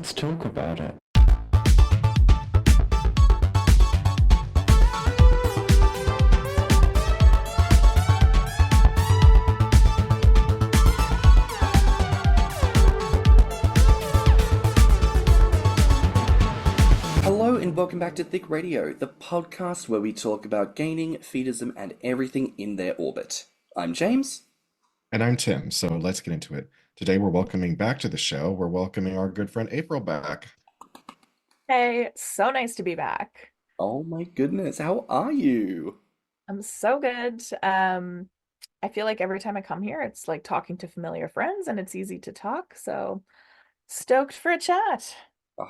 let's talk about it. Hello and welcome back to Thicc Radio, the podcast where we talk about gaining, feedism, and everything in their orbit. I'm James. And I'm Tim, so let's get into it. Today we're welcoming back to the show, we're welcoming our good friend April back. Hey, so nice to be back. Oh my goodness, how are you? I'm so good. I feel like every time I come here, it's like talking to familiar friends and it's easy to talk. So stoked for a chat. Oh,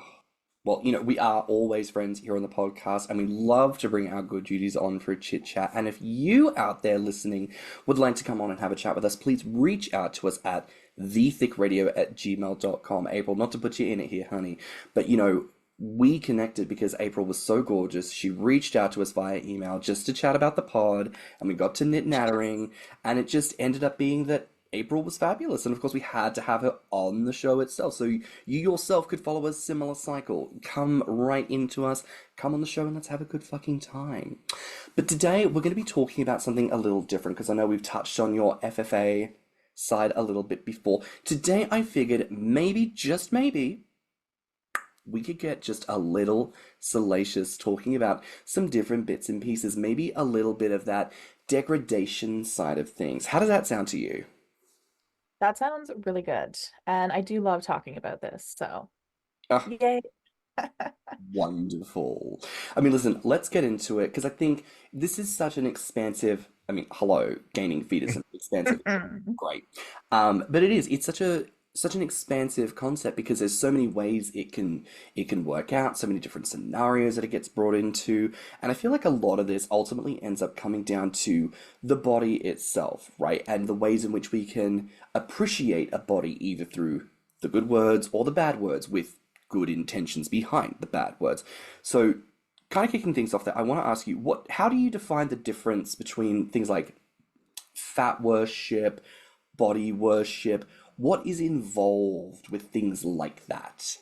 well, we are always friends here on the podcast, and we love to bring our good duties on for a chit chat. And if you out there listening would like to come on and have a chat with us, please reach out to us at thiccradio@gmail.com. April, not to put you in it here, honey, but we connected because April was so gorgeous. She reached out to us via email just to chat about the pod, and we got to knit-nattering, and it just ended up being that April was fabulous, and of course we had to have her on the show itself, so you yourself could follow a similar cycle. Come right into us, come on the show, and let's have a good fucking time. But today we're going to be talking about something a little different, because I know we've touched on your FFA side a little bit before. Today I figured maybe, just maybe, we could get just a little salacious talking about some different bits and pieces, maybe a little bit of that degradation side of things. How does that sound to you? That sounds really good. And I do love talking about this. So, Ah, yay. wonderful. I mean, listen, let's get into it because I think this is such an expansive, I mean, hello, gaining fetus, expansive, great. But it's such an expansive concept because there's so many ways it can work out, so many different scenarios that it gets brought into, and I feel like a lot of this ultimately ends up coming down to the body itself, right? And the ways in which we can appreciate a body either through the good words or the bad words with good intentions behind the bad words. So, kind of kicking things off there, I want to ask you, how do you define the difference between things like fat worship, body worship? What is involved with things like that?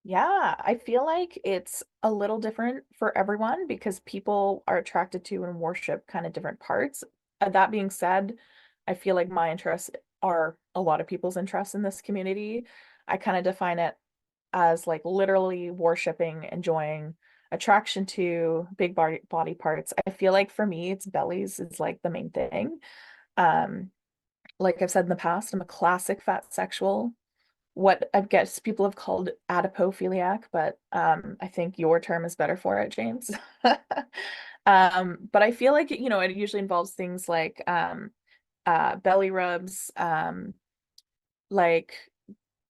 Yeah, I feel like it's a little different for everyone because people are attracted to and worship kind of different parts. That being said, I feel like my interests are a lot of people's interests in this community. I kind of define it as like literally worshiping, enjoying, attraction to big body parts. I feel like for me, it's bellies is like the main thing. Um, like I've said in the past, I'm a classic fat sexual. What I guess people have called adipophiliac, but I think your term is better for it, James. But I feel like it usually involves things like belly rubs, like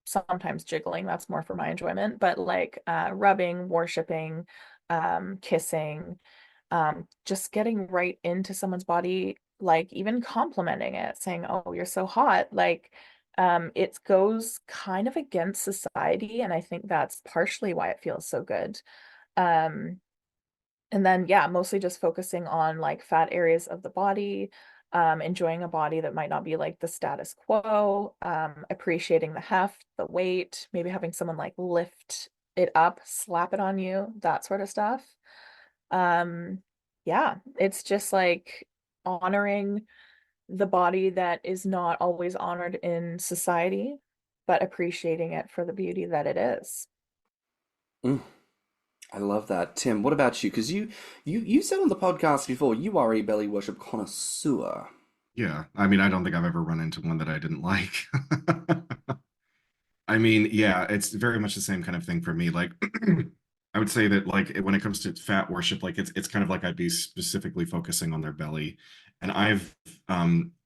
sometimes jiggling. That's more for my enjoyment, but like rubbing, worshiping, kissing, just getting right into someone's body, like even complimenting it, saying, "Oh, you're so hot." Like, it goes kind of against society, and I think that's partially why it feels so good. Um, and then yeah, mostly just focusing on like fat areas of the body, enjoying a body that might not be like the status quo, appreciating the heft, the weight, maybe having someone like lift it up, slap it on you, that sort of stuff. Um, yeah, it's just like honoring the body that is not always honored in society, but appreciating it for the beauty that it is. Mm, I love that. Tim, what about you? Because you said on the podcast before you are a belly worship connoisseur. Yeah, I mean, I don't think I've ever run into one that I didn't like. I mean, yeah, it's very much the same kind of thing for me. Like, I would say that like when it comes to fat worship, like it's kind of like I'd be specifically focusing on their belly, and I've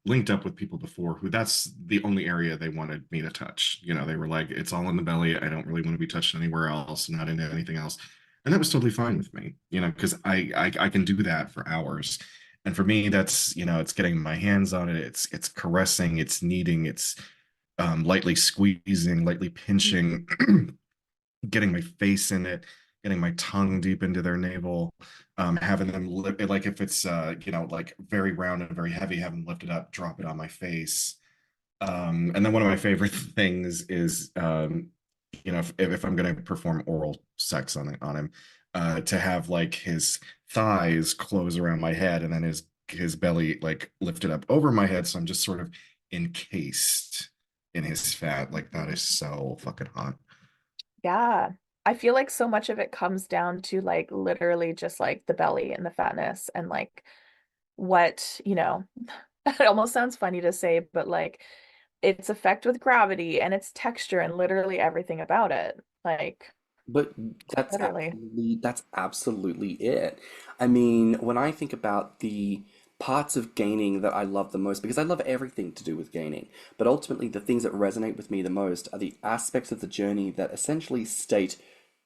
linked up with people before who that's the only area they wanted me to touch. You know, they were like, it's all in the belly. I don't really want to be touched anywhere else, not into anything else, and that was totally fine with me. You know, because I can do that for hours. And for me, that's, it's getting my hands on it. It's caressing, it's kneading, it's lightly squeezing, lightly pinching, getting my face in it, getting my tongue deep into their navel, having them lift like if it's like very round and very heavy, have them lift it up, drop it on my face. And then one of my favorite things is you know, if I'm going to perform oral sex on him, to have like his thighs close around my head and then his belly like lifted up over my head, so I'm just sort of encased in his fat. Like that is so fucking hot. Yeah. I feel like so much of it comes down to like literally just like the belly and the fatness and like what, it almost sounds funny to say, but like its effect with gravity and its texture and literally everything about it. Like But literally. that's absolutely it. I mean, when I think about the parts of gaining that I love the most, because I love everything to do with gaining, but ultimately the things that resonate with me the most are the aspects of the journey that essentially state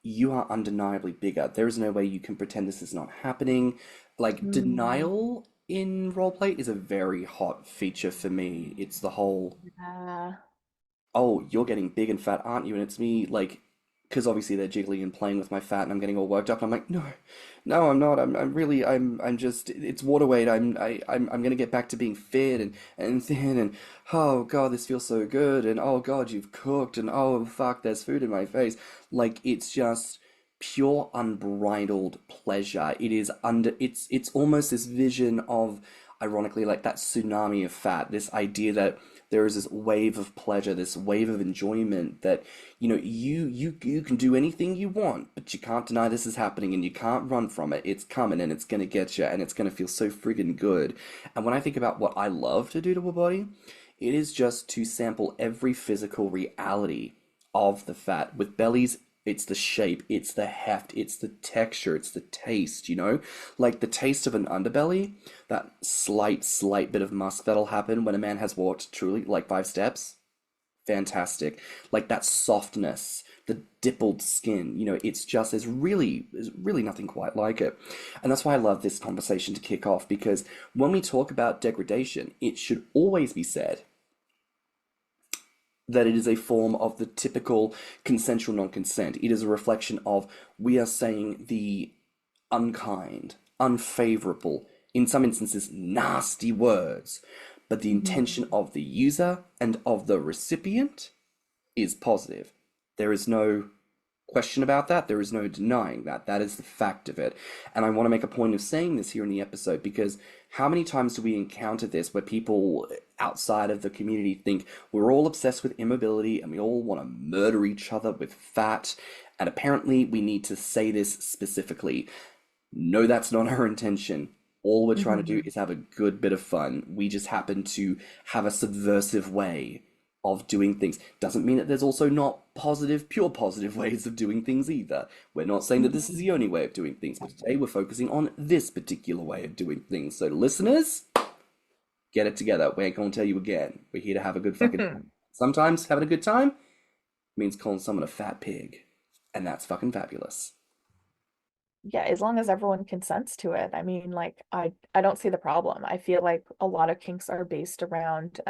you are undeniably bigger. There is no way you can pretend this is not happening. Like Mm, denial in roleplay is a very hot feature for me. It's the whole yeah. oh, you're getting big and fat, aren't you? And it's me, like, because obviously they're jiggling and playing with my fat, and I'm getting all worked up. And I'm like, no, no, I'm not. I'm really, I'm just, it's water weight. I'm gonna get back to being fit and thin, and oh God, this feels so good, and oh God, you've cooked, and oh fuck, there's food in my face. Like, it's just pure unbridled pleasure. It's almost this vision of, ironically, like that tsunami of fat, this idea that there is this wave of pleasure, this wave of enjoyment that, you can do anything you want, but you can't deny this is happening and you can't run from it. It's coming and it's gonna get you and it's gonna feel so friggin' good. And when I think about what I love to do to a body, it is just to sample every physical reality of the fat. With bellies, it's the shape, it's the heft, it's the texture, it's the taste, Like the taste of an underbelly, that slight bit of musk that'll happen when a man has walked truly like 5 steps. Fantastic. Like that softness, the dimpled skin, there's really nothing quite like it. And that's why I love this conversation to kick off, because when we talk about degradation, it should always be said that it is a form of the typical consensual non-consent. It is a reflection of, we are saying the unkind, unfavorable, in some instances, nasty words, but the Mhm. intention of the user and of the recipient is positive. There is no question about that. There is no denying that. That is the fact of it. And I want to make a point of saying this here in the episode, because how many times do we encounter this where people outside of the community think we're all obsessed with immobility and we all want to murder each other with fat? And apparently we need to say this specifically. No, that's not our intention. All we're trying to do Mhm. is have a good bit of fun. We just happen to have a subversive way of doing things. Doesn't mean that there's also not positive, pure positive ways of doing things either. We're not saying that this is Mhm. the only way of doing things, but today we're focusing on this particular way of doing things. So, listeners, get it together. We ain't gonna tell you again. We're here to have a good fucking time. Sometimes having a good time means calling someone a fat pig, and that's fucking fabulous. Yeah, as long as everyone consents to it. I mean, like I don't see the problem. I feel like a lot of kinks are based around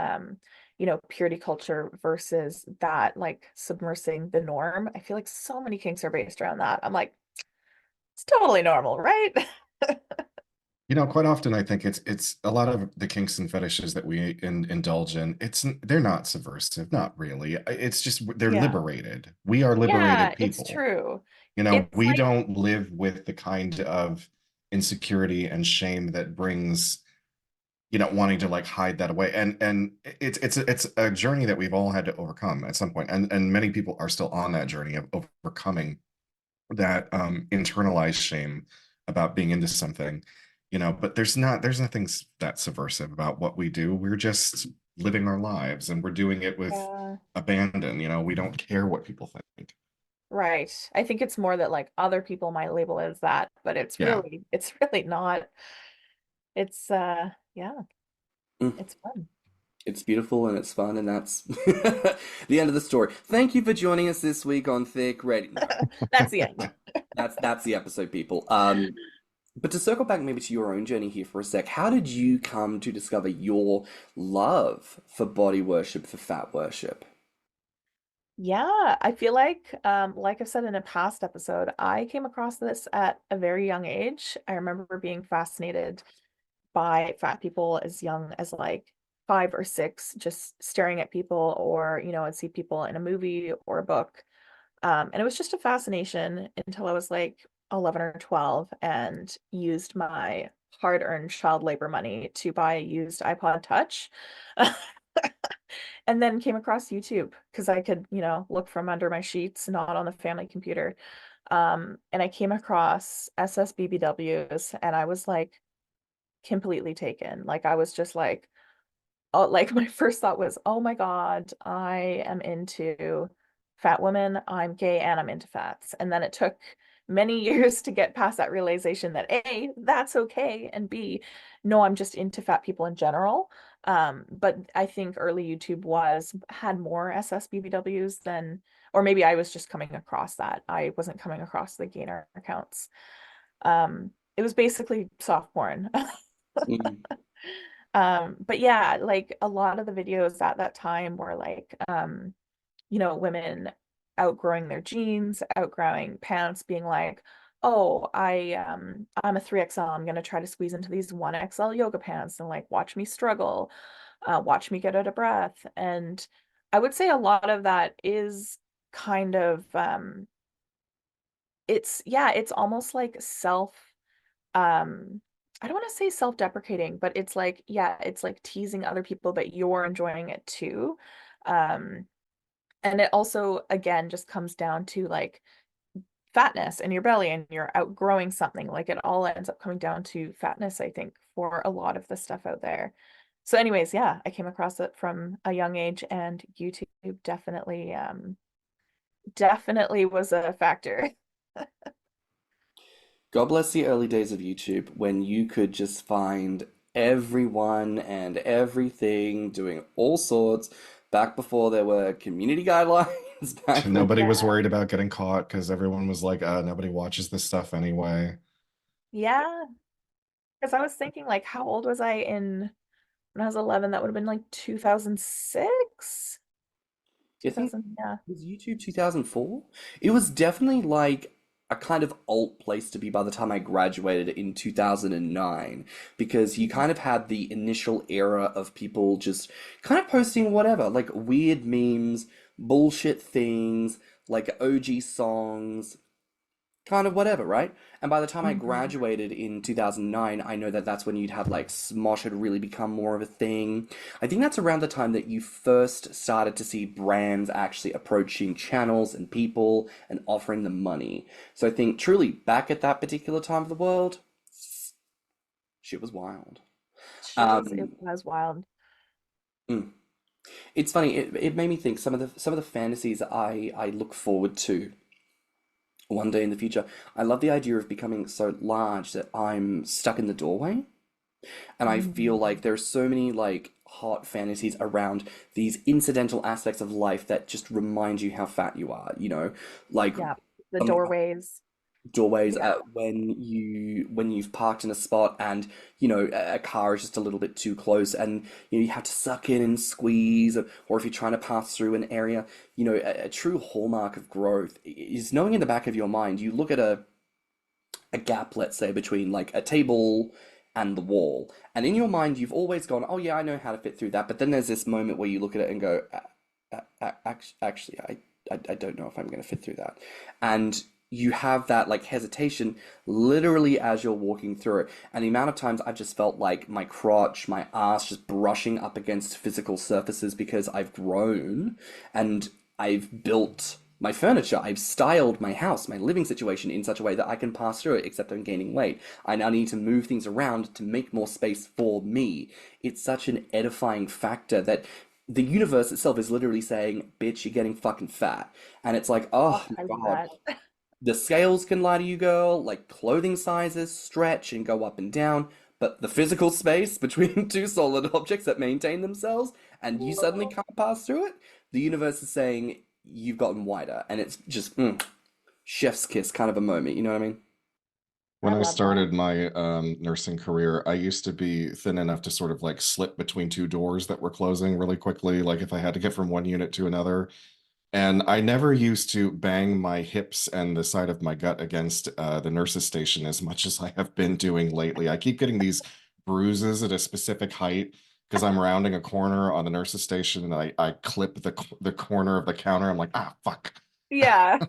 purity culture versus that like submersing the norm. I feel like so many kinks are based around that. I'm like, it's totally normal, right? You know, quite often I think it's a lot of the kinks and fetishes that we indulge in. They're not subversive, not really. It's just they're Yeah. liberated. We are Yeah, liberated it's people. true. You know, It's we like, don't live with the kind of insecurity and shame that brings, wanting to like hide that away. And it's a journey that we've all had to overcome at some point. And many people are still on that journey of overcoming that internalized shame about being into something, but there's nothing that subversive about what we do. We're just living our lives and we're doing it with uh, abandon. We don't care what people think. right. I think it's more that like other people might label it as that, but Yeah. it's really not. It's yeah, Mm. it's fun. It's beautiful and it's fun, and that's the end of the story. Thank you for joining us this week on Thicc Radio. No, That's the end. that's the episode, people. But to circle back maybe to your own journey here for a sec, how did you come to discover your love for body worship, for fat worship? Yeah, I feel like I've said in a past episode, I came across this at a very young age. I remember being fascinated by fat people as young as like 5 or 6, just staring at people or, I'd see people in a movie or a book. And it was just a fascination until I was like 11 or 12 and used my hard-earned child labor money to buy a used iPod Touch. And then came across YouTube because I could, look from under my sheets, not on the family computer. And I came across SSBBWs and I was like completely taken. Like I was just like, oh, like my first thought was, oh my God, I am into fat women, I'm gay, and I'm into fats. And then it took many years to get past that realization that A, that's okay, and B, no, I'm just into fat people in general. But I think early YouTube had more SSBBWs than, or maybe I was just coming across that. I wasn't coming across the gainer accounts. It was basically soft porn. Mm. But yeah, like a lot of the videos at that time were like, women outgrowing their jeans, outgrowing pants, being like, oh, I'm a 3XL. I'm gonna try to squeeze into these 1XL yoga pants and like watch me struggle, watch me get out of breath. And I would say a lot of that is kind of it's almost like I don't want to say self-deprecating, but it's like, yeah, it's like teasing other people, but you're enjoying it too. Um, and it also, again, just comes down to like fatness in your belly and you're outgrowing something. Like it all ends up coming down to fatness, I think, for a lot of the stuff out there. So, anyways, yeah, I came across it from a young age, and YouTube definitely was a factor. God bless the early days of YouTube when you could just find everyone and everything doing all sorts back before there were community guidelines, back when Nobody was Yeah. worried about getting caught because everyone was like, nobody watches this stuff anyway. Yeah, because I was thinking like how old was I in when I was 11? That would have been like 2006. I think 2000, yeah. was YouTube 2004. It was definitely like a kind of alt place to be by the time I graduated in 2009 because you kind of had the initial era of people just kind of posting whatever, like weird memes, bullshit things, like OG songs, kind of whatever, right? And by the time I Mhm. graduated in 2009, I know that that's when you'd have like Smosh had really become more of a thing. I think that's around the time that you first started to see brands actually approaching channels and people and offering them money. So I think truly back at that particular time of the world, shit was wild. It Um, was wild. mm. It's funny, it made me think some of the fantasies I look forward to one day in the future. I love the idea of becoming so large that I'm stuck in the doorway. And I feel Mhm. like there's so many like hot fantasies around these incidental aspects of life that just remind you how fat you are, like Yeah, the um, doorways. doorways Yeah. when you've parked in a spot and a car is just a little bit too close and you have to suck in and squeeze, or if you're trying to pass through an area, a true hallmark of growth is knowing in the back of your mind you look at a gap, let's say, between like a table and the wall. And in your mind, you've always gone, oh, yeah, I know how to fit through that. But then there's this moment where you look at it and go, actually, I don't know if I'm going to fit through that. And you have that like hesitation literally as you're walking through it. And the amount of times I've just felt like my crotch, my ass just brushing up against physical surfaces because I've grown and I've built my furniture. I've styled my house, my living situation in such a way that I can pass through it, except I'm gaining weight. I now need to move things around to make more space for me. It's such an edifying factor that the universe itself is literally saying, bitch, you're getting fucking fat. And it's like, Oh, oh my I love God, that. the scales can lie to you, girl, like clothing sizes stretch and go up and down. But the physical space between two solid objects that maintain themselves, and you suddenly can't pass through it, the universe is saying you've gotten wider, and it's just chef's kiss kind of a moment. You know what I mean? When I I love that. started my nursing career, I used to be thin enough to sort of like slip between two doors that were closing really quickly, like if I had to get from one unit to another. And I never used to bang my hips and the side of my gut against the nurse's station as much as I have been doing lately. I keep getting these bruises at a specific height because I'm rounding a corner on the nurse's station and I clip the corner of the counter. I'm like, ah, fuck. Yeah.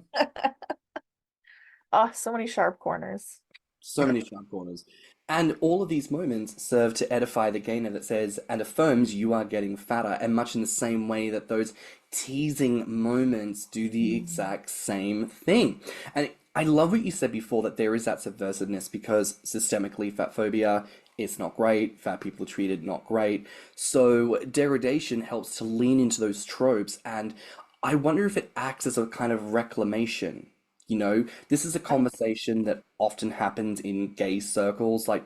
Oh, so many sharp corners. So many sharp corners. And all of these moments serve to edify the gainer that says and affirms you are getting fatter, and much in the same way that those teasing moments do the Mm. exact same thing. And I love what you said before that there is that subversiveness because systemically fat phobia it's not great, fat people are treated not great. So degradation helps to lean into those tropes, and I wonder if it acts as a kind of reclamation. This is a I conversation that often happens in gay circles. Like,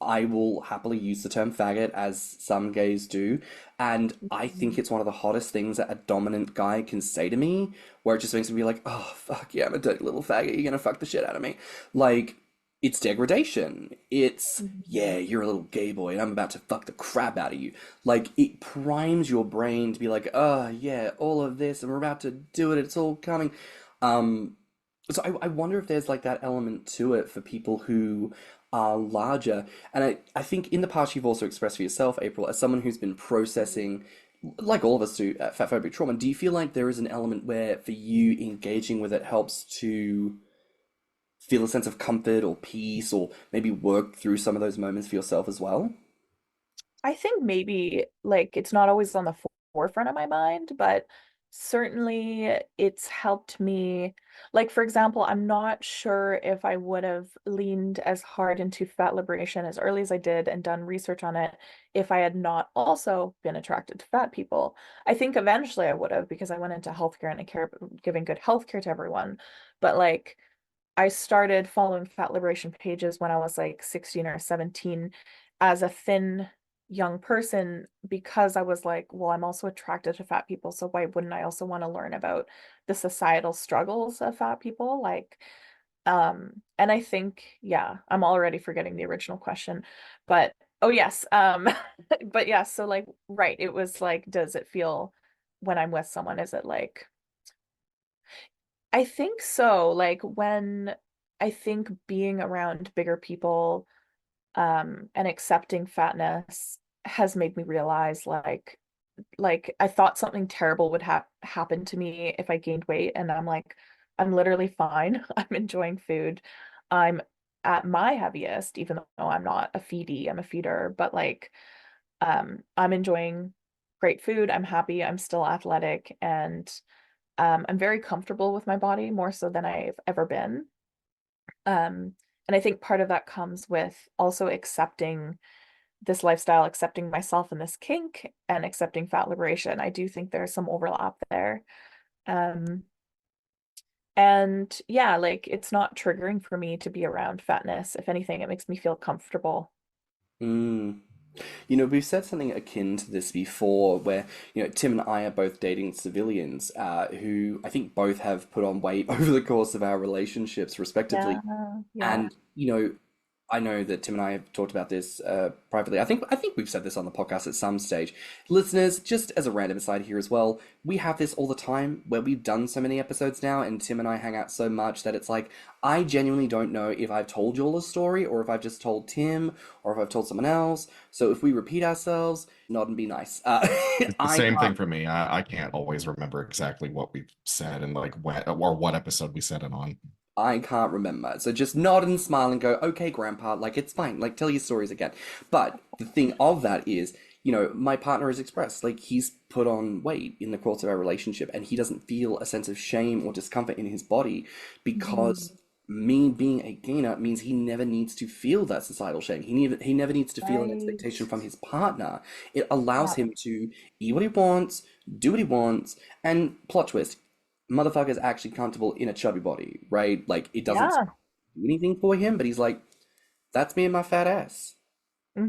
I will happily use the term faggot, as some gays do, and I think Mhm. it's one of the hottest things that a dominant guy can say to me, where it just makes me be like, oh, fuck yeah, I'm a dirty little faggot, you're gonna fuck the shit out of me. Like, it's degradation. It's, yeah, Mhm. you're a little gay boy, and I'm about to fuck the crap out of you. Like, it primes your brain to be like, oh, yeah, all of this, and we're about to do it, it's all coming. Um, so I wonder if there's like that element to it for people who are larger. And I think in the past you've also expressed for yourself, April, as someone who's been processing, like all of us do, fat phobic trauma, do you feel like there is an element where for you engaging with it helps to feel a sense of comfort or peace or maybe work through some of those moments for yourself as well? I think maybe like it's not always on the forefront of my mind, but certainly it's helped me. Like, for example, I'm not sure if I would have leaned as hard into fat liberation as early as I did and done research on it if I had not also been attracted to fat people. I think eventually I would have because I went into healthcare and I care about giving good healthcare to everyone. But like, I started following fat liberation pages when I was like 16 or 17 as a thin young person because I was like, well, I'm also attracted to fat people, so why wouldn't I also want to learn about the societal struggles of fat people? Like, and I think, yeah, I'm already forgetting the original question, but oh yes, but yeah, so like, right, it was like, does it feel when I'm with someone, is it like I think so. Like when I think being around bigger people, and accepting fatness has made me realize like I thought something terrible would happen to me if I gained weight, and I'm like, I'm literally fine. I'm enjoying food. I'm at my heaviest, even though I'm not a feedie, I'm a feeder, but like I'm enjoying great food. I'm happy. I'm still athletic, and I'm very comfortable with my body more so than I've ever been. And I think part of that comes with also accepting this lifestyle, accepting myself in this kink, and accepting fat liberation. I do think there's some overlap there. Um, and yeah, like it's not triggering for me to be around fatness. If anything, it makes me feel comfortable. Mm. We've said something akin to this before, where, Tim and I are both dating civilians, who I think both have put on weight over the course of our relationships, Yeah, respectively. yeah, And, I know that Tim and I have talked about this privately. I think we've said this on the podcast at some stage. Listeners, just as a random aside here as well, we have this all the time where we've done so many episodes now, and Tim and I hang out so much that it's like I genuinely don't know if I've told you all a story or if I've just told Tim or if I've told someone else. So if we repeat ourselves, nod and be nice. It's the I same thing can't for me. I can't always remember exactly what we've said and like when or what episode we said it on. I can't remember. So just nod and smile and go, okay, Grandpa, like it's fine. Like tell your stories again. But the thing of that is, my partner has expressed, like he's put on weight in the course of our relationship and he doesn't feel a sense of shame or discomfort in his body mhm, because me being a gainer means he never needs to feel that societal shame. He never needs to feel an expectation right. from his partner. It allows Yeah, him to eat what he wants, do what he wants, and plot twist, motherfucker's actually comfortable in a chubby body, right? Like it doesn't yeah. do anything for him, but he's like, that's me and my fat ass.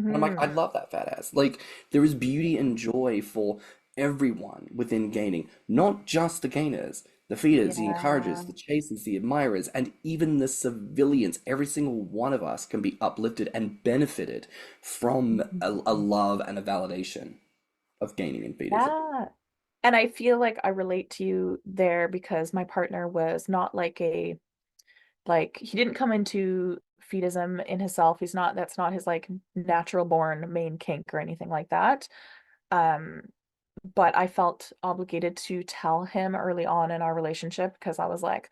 And I'm like, I Hmm. love that fat ass. Like there is beauty and joy for everyone within gaining, not just the gainers, the feeders, the encouragers, Yeah. the chasers, the admirers, and even the civilians. Every single one of us can be uplifted and benefited from a Mhm. love and a validation of gaining and feedism. Yeah. And I feel like I relate to you there because my partner was not like like he didn't come into fetishism in himself. That's not his like natural born main kink or anything like that. Um, But I felt obligated to tell him early on in our relationship because I was like,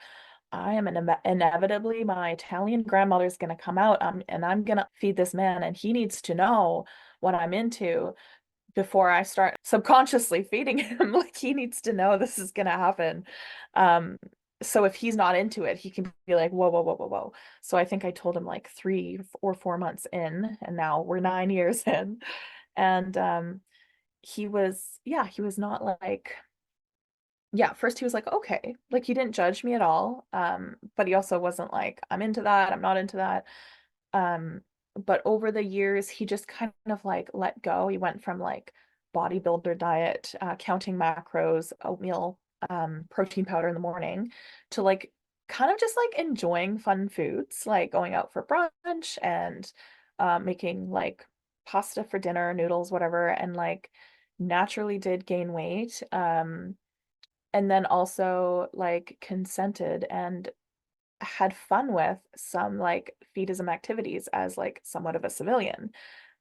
I am inevitably my Italian grandmother's gonna come out, and I'm gonna feed this man, and he needs to know what I'm into before I start subconsciously feeding him. Like he needs to know this is gonna happen. Um, so if he's not into it, he can be like, whoa, whoa, whoa, whoa, whoa. So I think I told him like 3 or 4 months in, and now we're 9 years in. And he was not like, yeah, at first he was like, okay, like he didn't judge me at all. But he also wasn't like, I'm into that, I'm not into that. Um, but over the years, he just kind of like let go. He went from like bodybuilder diet, counting macros, oatmeal, protein powder in the morning, to like kind of just like enjoying fun foods, like going out for brunch and making like pasta for dinner, noodles, whatever, and like naturally did gain weight. And then also like consented and had fun with some like feedism activities as like somewhat of a civilian.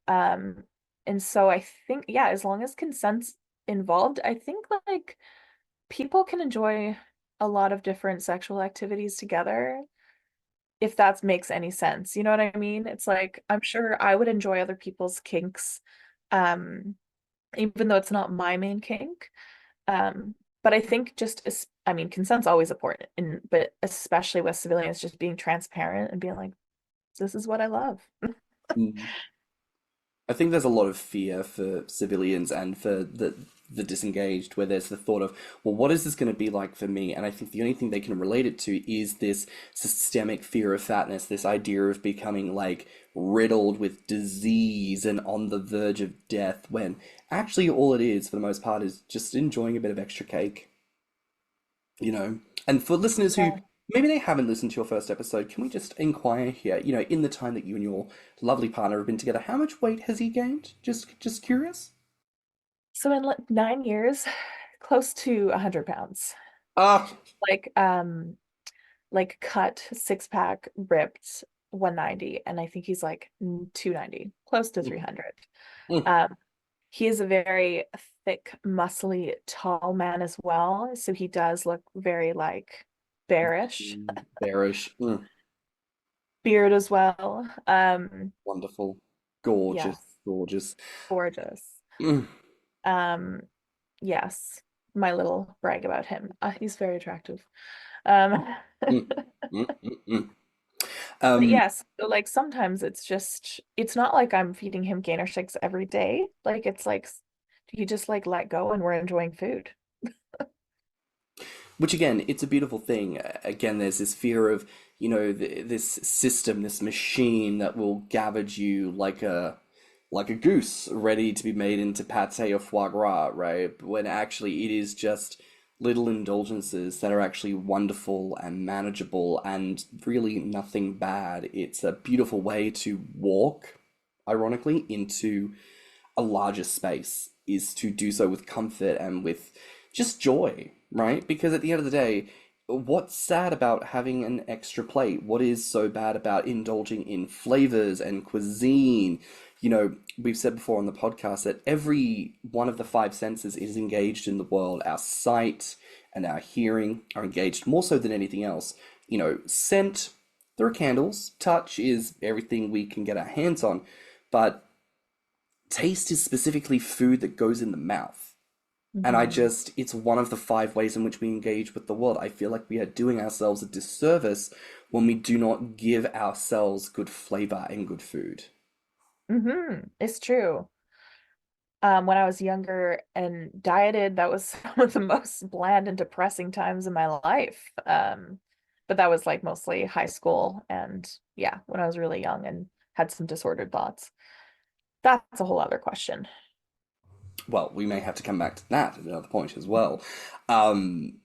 Um, and so I think, yeah, as long as consent's involved, I think like people can enjoy a lot of different sexual activities together, if that makes any sense. You know what I mean? It's like I'm sure I would enjoy other people's kinks, um, even though it's not my main kink. But I think I mean, consent's always important, but especially with civilians, just being transparent and being like, this is what I love. Mm. I think there's a lot of fear for civilians and for the disengaged, where there's the thought of, well, what is this going to be like for me? And I think the only thing they can relate it to is this systemic fear of fatness, this idea of becoming like riddled with disease and on the verge of death, when actually all it is, for the most part, is just enjoying a bit of extra cake, you know? And for listeners who Yeah. maybe they haven't listened to your first episode, can we just inquire here, in the time that you and your lovely partner have been together, how much weight has he gained? Just curious. So in like 9 years, close to 100 pounds. Ah, Like like cut, six pack, ripped, 190, and I think he's like 290, close to mm, 300. mm, Um, he is a very thick, muscly, tall man as well, so he does look very like bearish. bearish, Beard as well. wonderful, gorgeous, Yes, gorgeous. gorgeous. Mm, Um, yes, my little brag about him. He's very attractive. Um, mm, mm, mm, mm. but Um, yes, so like sometimes it's not like I'm feeding him gainer shakes every day. Like it's like you just like let go and we're enjoying food. which again, it's a beautiful thing. Again, there's this fear of, this system, this machine that will gavage you like a goose ready to be made into pate or foie gras, right? When actually it is just little indulgences that are actually wonderful and manageable and really nothing bad. It's a beautiful way to walk, ironically, into a larger space, is to do so with comfort and with just joy, right? Because at the end of the day, what's sad about having an extra plate? What is so bad about indulging in flavors and cuisine? We've said before on the podcast that every one of the five senses is engaged in the world. Our sight and our hearing are engaged more so than anything else. Scent, there are candles. Touch is everything we can get our hands on. But taste is specifically food that goes in the mouth. And Hmm. it's one of the five ways in which we engage with the world. I feel like we are doing ourselves a disservice when we do not give ourselves good flavor and good food. It's true. When I was younger and dieted, that was some of the most bland and depressing times in my life. But that was like mostly high school and yeah, when I was really young and had some disordered thoughts. That's a whole other question. Well, we may have to come back to that at another point as well. Um,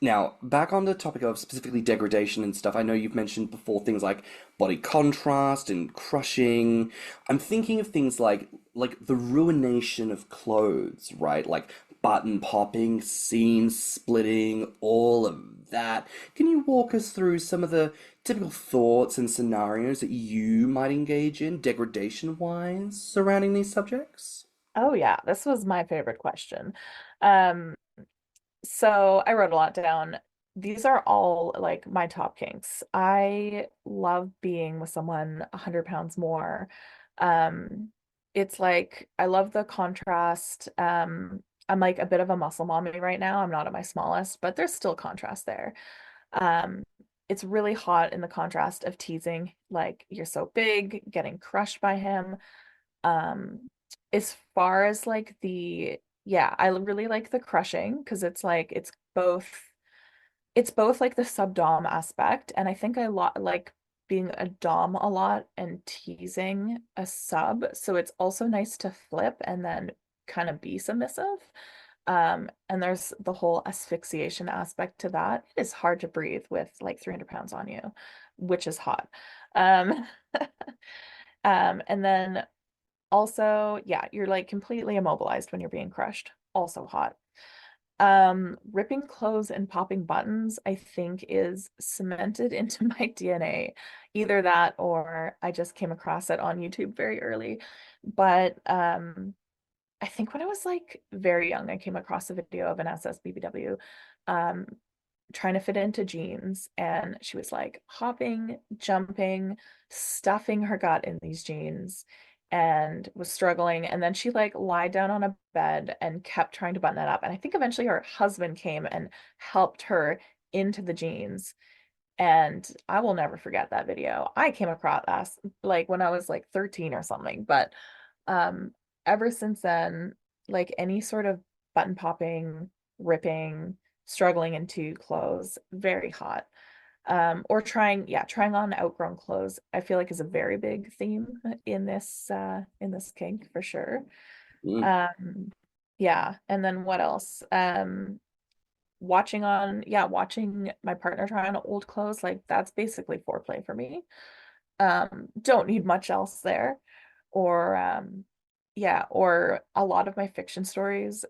Now, back on the topic of specifically degradation and stuff, I know you've mentioned before things like body contrast and crushing. I'm thinking of things like the ruination of clothes, right? Like button popping, seam splitting, all of that. Can you walk us through some of the typical thoughts and scenarios that you might engage in degradation-wise surrounding these subjects? Oh yeah, this was my favorite question. Um, so I wrote a lot down. These are all like my top kinks. I love being with someone 100 pounds more. Um, it's like I love the contrast. I'm like a bit of a muscle mommy right now. I'm not at my smallest, but there's still contrast there. Um, it's really hot in the contrast of teasing, like you're so big, getting crushed by him. Um, as far as like yeah, I really like the crushing because it's like it's both like the sub-dom aspect, and I think like being a dom a lot and teasing a sub, so it's also nice to flip and then kind of be submissive. And there's the whole asphyxiation aspect to that. It is hard to breathe with like 300 pounds on you, which is hot. Um, and then also, yeah, you're like completely immobilized when you're being crushed. Also hot. Ripping clothes and popping buttons, I think, is cemented into my DNA. Either that or I just came across it on YouTube very early. But I think when I was like very young, I came across a video of an SSBBW um trying to fit into jeans, and she was like hopping, jumping, stuffing her gut in these jeans and was struggling, and then she like lied down on a bed and kept trying to button it up, and I think eventually her husband came and helped her into the jeans. And I will never forget that video. I came across that like when I was like 13 or something, but um ever since then, like any sort of button popping, ripping, struggling into clothes, very hot. Or trying on outgrown clothes, I feel like is a very big theme in this kink for sure. Mm. Um, yeah, and then what else? Watching my partner try on old clothes, like that's basically foreplay for me. Don't need much else there. Or yeah, or a lot of my fiction stories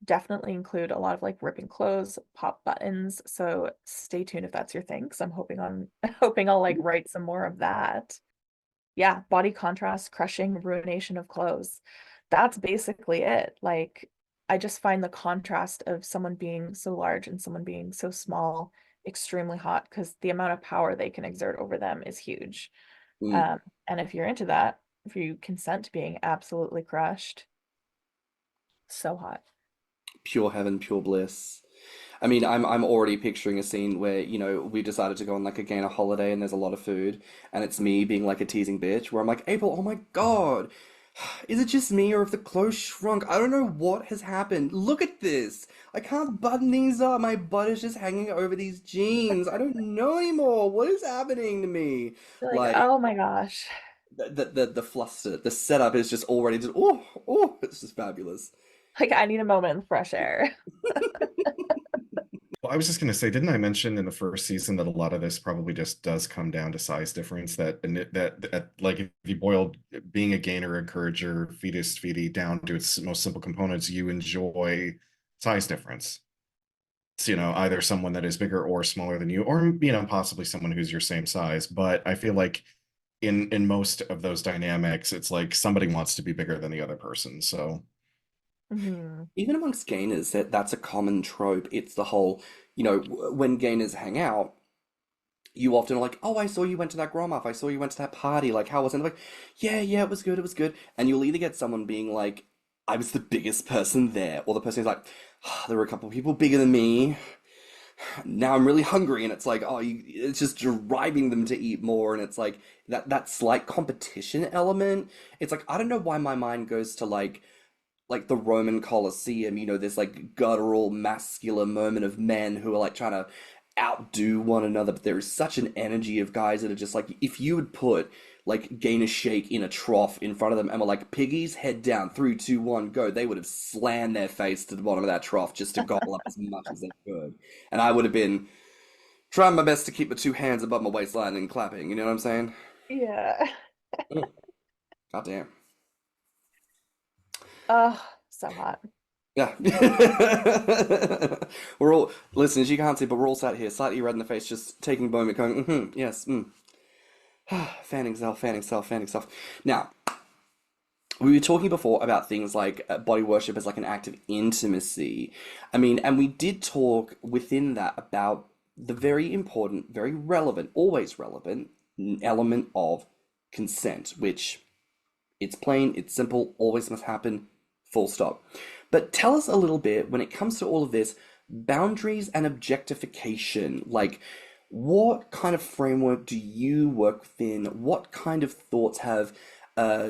definitely include a lot of like ripping clothes, pop buttons. So stay tuned if that's your thing, because I'm hoping on hoping I'll like write some more of that. Yeah, body contrast, crushing, ruination of clothes. That's basically it. Like I just find the contrast of someone being so large and someone being so small extremely hot because the amount of power they can exert over them is huge. Mm. Um, and if you're into that, if you consent to being absolutely crushed, so hot. Pure heaven, pure bliss. I mean, I'm already picturing a scene where, we decided to go on like a Gainer holiday and there's a lot of food and it's me being like a teasing bitch where I'm like, April, oh my God, is it just me or if the clothes shrunk? I don't know what has happened. Look at this. I can't button these up. My butt is just hanging over these jeans. I don't know anymore. What is happening to me? You're like, Like oh my gosh. the fluster, the setup is just already just it's just fabulous. Like I need a moment in fresh air. Well, I was just going to say, didn't I mention in the first season that a lot of this probably just does come down to size difference? That like if you boiled being a gainer, encourager, feedist, feedie down to its most simple components, you enjoy size difference. It's, either someone that is bigger or smaller than you, or possibly someone who's your same size. But I feel like in most of those dynamics, it's like somebody wants to be bigger than the other person. So Mhm. Even amongst gainers, that's a common trope. It's the whole, when gainers hang out, you often are like, oh, I saw you went to that Grommr. I saw you went to that party. Like, how was it? And I'm like, yeah, yeah, it was good, it was good. And you'll either get someone being like, I was the biggest person there, or the person who's like, "Ah, there were a couple of people bigger than me. Now I'm really hungry, and it's like, it's just driving them to eat more, and it's like that slight competition element. It's like I don't know why my mind goes to like the Roman Colosseum, this like guttural masculine moment of men who are like trying to outdo one another, but there is such an energy of guys that are just like if you would put like gain a shake in a trough in front of them and were like piggies head down 3 2 1 go, they would have slammed their face to the bottom of that trough just to gobble up as much as they could, and I would have been trying my best to keep the two hands above my waistline and clapping, you know what I'm saying? Yeah. Mm. God damn. Oh, so hot. Yeah. We're all, listeners, you can't see, but we're all sat here, slightly red in the face, just taking a moment, going, yes, fanning self, fanning self, fanning self. Now, we were talking before about things like body worship as like an act of intimacy. I mean, and we did talk within that about the very important, very relevant, always relevant element of consent, which it's plain, it's simple, always must happen, full stop. But tell us a little bit when it comes to all of this, boundaries and objectification. Like, what kind of framework do you work within? What kind of thoughts have uh,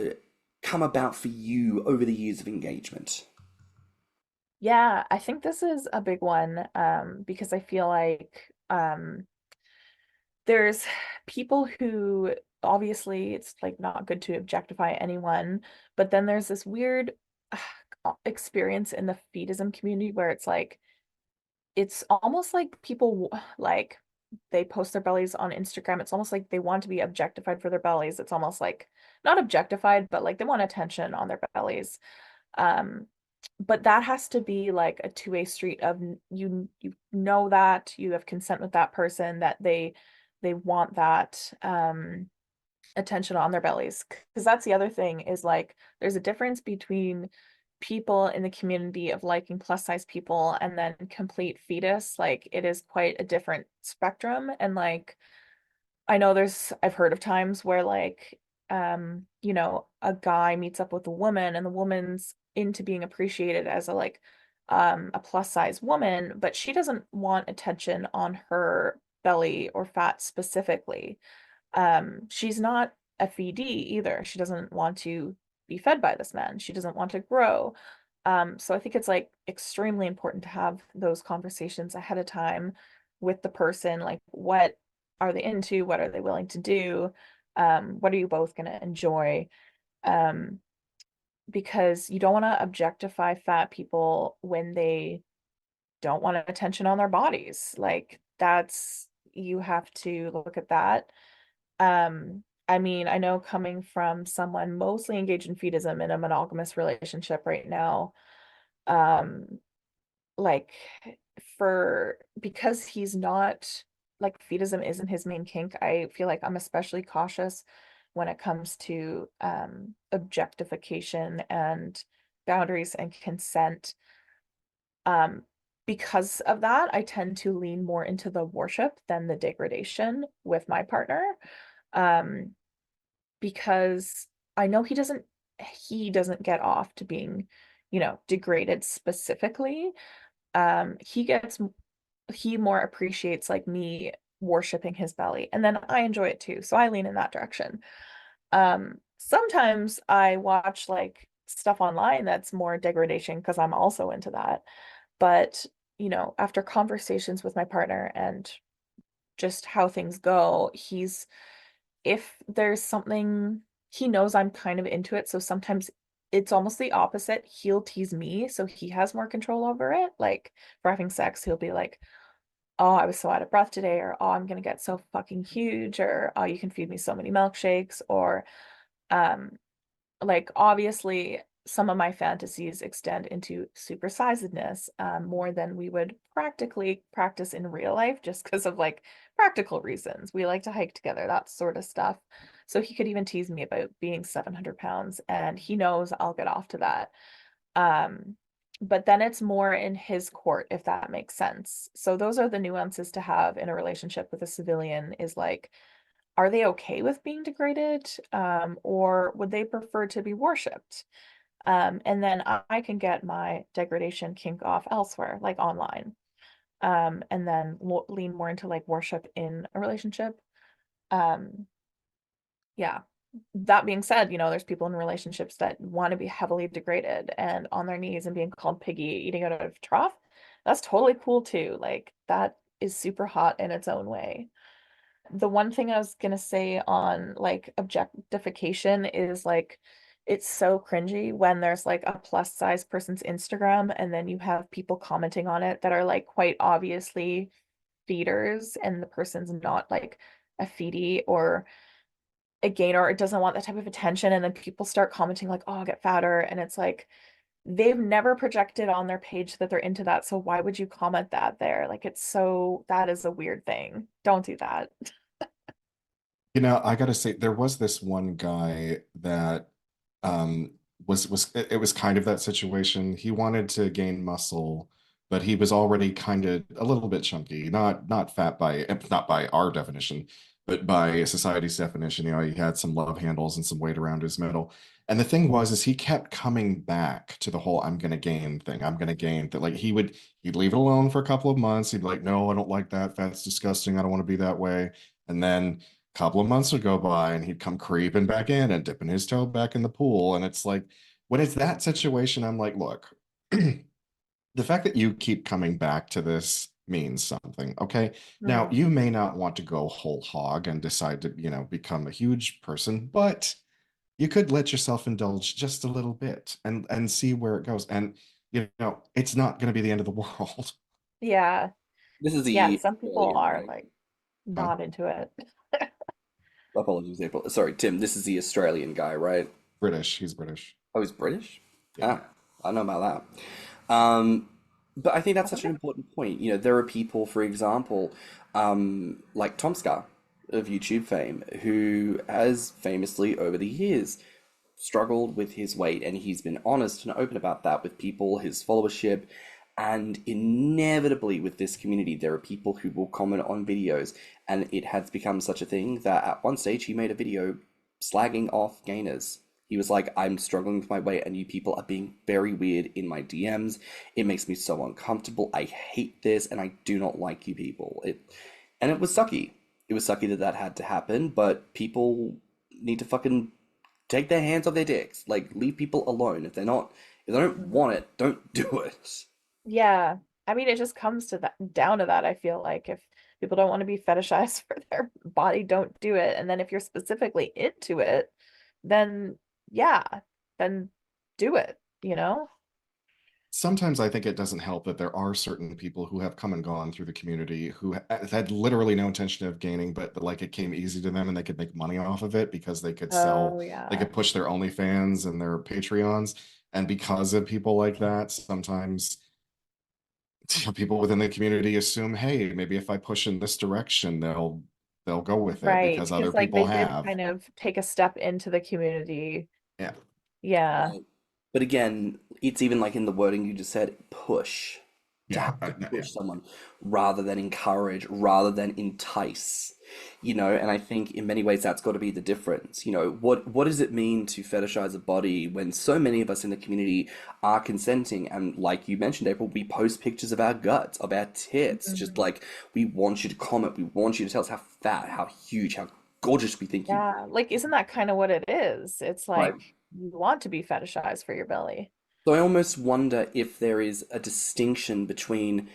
come about for you over the years of engagement? Yeah, I think this is a big one, because I feel like there's people who obviously it's like not good to objectify anyone, but then there's this weird experience in the feedism community where it's almost like people like they post their bellies on Instagram. It's almost like they want to be objectified for their bellies. It's almost like not objectified, but like they want attention on their bellies. Um, but that has to be like a two-way street of you know that you have consent with that person that they want that attention on their bellies, because that's the other thing is like there's a difference between people in the community of liking plus size people and then complete fetus. Like it is quite a different spectrum. And like I know I've heard of times where like a guy meets up with a woman and the woman's into being appreciated as a plus size woman, but she doesn't want attention on her belly or fat specifically. She's not a feedee either. She doesn't want to be fed by this man. She doesn't want to grow. So I think it's like extremely important to have those conversations ahead of time with the person. Like, what are they into? What are they willing to do? What are you both going to enjoy? Um, because you don't want to objectify fat people when they don't want attention on their bodies. Like, you have to look at that. I mean, I know coming from someone mostly engaged in fetishism in a monogamous relationship right now, um, like because he's not like fetishism isn't his main kink, I feel like I'm especially cautious when it comes to objectification and boundaries and consent. Um, because of that, I tend to lean more into the worship than the degradation with my partner. Um, because I know he doesn't get off to being, degraded specifically. Um, he gets he more appreciates like me worshiping his belly, and then I enjoy it too. So I lean in that direction. Sometimes I watch like stuff online that's more degradation because I'm also into that. But, after conversations with my partner and just how things go, if there's something, he knows I'm kind of into it. So sometimes it's almost the opposite. He'll tease me, so he has more control over it. Like for having sex, he'll be like, oh, I was so out of breath today, or oh, I'm gonna get so fucking huge, or oh, you can feed me so many milkshakes, or um, like obviously some of my fantasies extend into supersizedness, more than we would practically practice in real life just because of like practical reasons. We like to hike together, that sort of stuff. So he could even tease me about being 700 pounds, and he knows I'll get off to that. Um, but then it's more in his court, if that makes sense. So those are the nuances to have in a relationship with a civilian is like, are they okay with being degraded? Or would they prefer to be worshipped? And then I can get my degradation kink off elsewhere, like online. And then lean more into like worship in a relationship. Um, yeah. That being said, there's people in relationships that want to be heavily degraded and on their knees and being called piggy, eating out of a trough. That's totally cool too. Like that is super hot in its own way. The one thing I was gonna say on like objectification is like it's so cringy when there's like a plus size person's Instagram and then you have people commenting on it that are like quite obviously feeders and the person's not like a feedie or a gainer or it doesn't want that type of attention, and then people start commenting like, oh, I'll get fatter, and it's like they've never projected on their page that they're into that, so why would you comment that there? Like that is a weird thing. Don't do that. You know, I gotta say, there was this one guy that um it was kind of that situation. He wanted to gain muscle, but he was already kind of a little bit chunky, not fat by not by our definition, but by society's definition. You know, he had some love handles and some weight around his middle. And the thing was, is he kept coming back to the whole "I'm gonna gain" thing. I'm gonna gain that. Like he'd leave it alone for a couple of months. He'd be like, "No, I don't like that. Fat's disgusting. I don't want to be that way." And then a couple of months would go by, and he'd come creeping back in and dipping his toe back in the pool. And it's like, when it's that situation, I'm like, look, the fact that you keep coming back to this means something. Okay. Now, Mm. you may not want to go whole hog and decide to, you know, become a huge person, but you could let yourself indulge just a little bit and see where it goes. And, you know, it's not going to be the end of the world. Yeah. This is Yeah, the some people Australian, are right? like Huh? not into it. Apologies, April. Sorry, Tim. This is the Australian guy, right? British. He's British. Oh, he's British? Yeah. Ah, I know about that. But I think I that's such an wonder. important point. You know, there are people, for example, like Tom Scar of YouTube fame, who has famously over the years struggled with his weight, and he's been honest and open about that with people, his followership, and inevitably with this community, there are people who will comment on videos, and it has become such a thing that at one stage he made a video slagging off gainers. He was like, I'm struggling with my weight, and you people are being very weird in my DMs. It makes me so uncomfortable. I hate this, and I do not like you people. And it was sucky. It was sucky that that had to happen, but people need to fucking take their hands off their dicks. Like, leave people alone. If they don't want it, don't do it. Yeah. I mean, it just comes to that down to that. I feel like if people don't want to be fetishized for their body, don't do it. And then if you're specifically into it, then yeah, then do it, you know? Sometimes I think it doesn't help that there are certain people who have come and gone through the community who had literally no intention of gaining, but like it came easy to them and they could make money off of it because Oh they yeah. could push their OnlyFans and their Patreons. And because of people like that, sometimes people within the community assume, hey, maybe if I push in this direction, they'll go with it Right. because other Because like people they did have. kind of take a step into the community. Yeah. Yeah. Right. But again, it's even like in the wording you just said, push. To Yeah. have to Yeah. push someone rather than encourage, rather than entice, you know, and I think in many ways that's got to be the difference. You know, what does it mean to fetishize a body when so many of us in the community are consenting? And like you mentioned, April, we post pictures of our guts, of our tits, just Mhm. like we want you to comment, we want you to tell us how fat, how huge, how gorgeous we think you Yeah. Like, isn't that kind of what it is? It's are. like you want to be fetishized for your belly. So I almost wonder if there is a distinction between,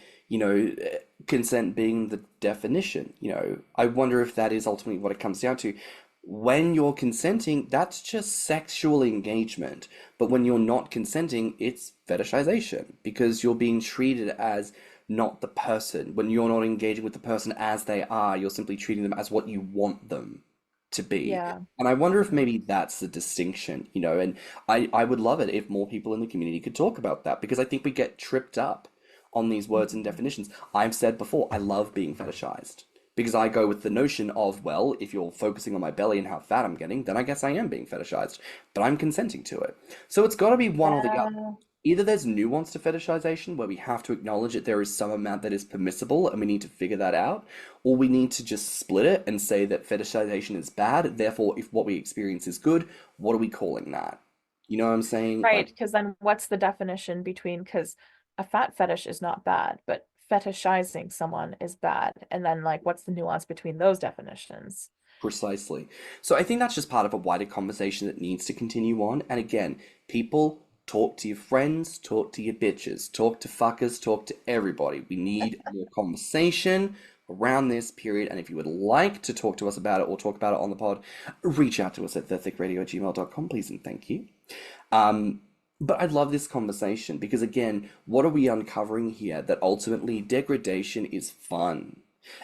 consent being the definition. You know, I wonder if that is ultimately what it comes down to. When you're consenting, that's just sexual engagement. But when you're not consenting, it's fetishization because you're being treated as not the person. When you're not engaging with the person as they are, you're simply treating them as what you want them to be. Yeah. And I wonder if Mhm. maybe that's the distinction, and I would love it if more people in the community could talk about that because I think we get tripped up on these words and Mhm. definitions. I've said before, I love being fetishized because I go with the notion of, well, if you're focusing on my belly and how fat I'm getting, then I guess I am being fetishized, but I'm consenting to it. So it's got to be one or the other. Yeah. Either there's nuance to fetishization where we have to acknowledge that there is some amount that is permissible and we need to figure that out, or we need to just split it and say that fetishization is bad, therefore, if what we experience is good, what are we calling that? You know what I'm saying? Right. Like, Because then what's the definition between, because a fat fetish is not bad, but fetishizing someone is bad. And then like what's the nuance between those definitions? precisely. So I think that's just part of a wider conversation that needs to continue on. And again, people talk to your friends, talk to your bitches, talk to fuckers, talk to everybody. We need more conversation around this period. And if you would like to talk to us about it or talk about it on the pod, reach out to us at thethicradio@gmail.com, please and thank you. Um, but I love this conversation because, again, what are we uncovering here? That ultimately degradation is fun.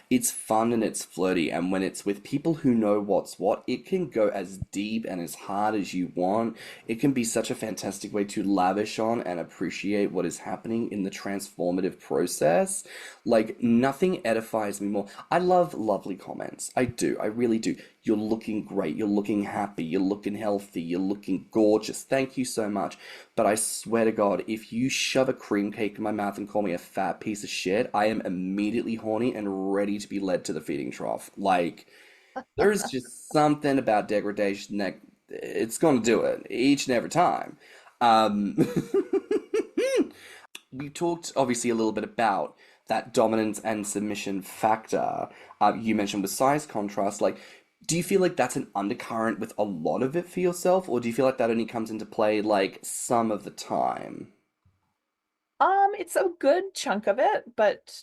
It's fun and it's flirty, and when it's with people who know what's what, it can go as deep and as hard as you want. It can be such a fantastic way to lavish on and appreciate what is happening in the transformative process. Like, nothing edifies me more. I love lovely comments. I do. I really do. you're looking great, you're looking happy, you're looking healthy, you're looking gorgeous. Thank you so much. But I swear to God, if you shove a cream cake in my mouth and call me a fat piece of shit, I am immediately horny and ready to be led to the feeding trough. Like, there's just something about degradation that it's going to do it each and every time. Um, we talked obviously a little bit about that dominance and submission factor. You mentioned with size contrast. Like, do you feel like that's an undercurrent with a lot of it for yourself, or do you feel like that only comes into play like some of the time? It's a good chunk of it, but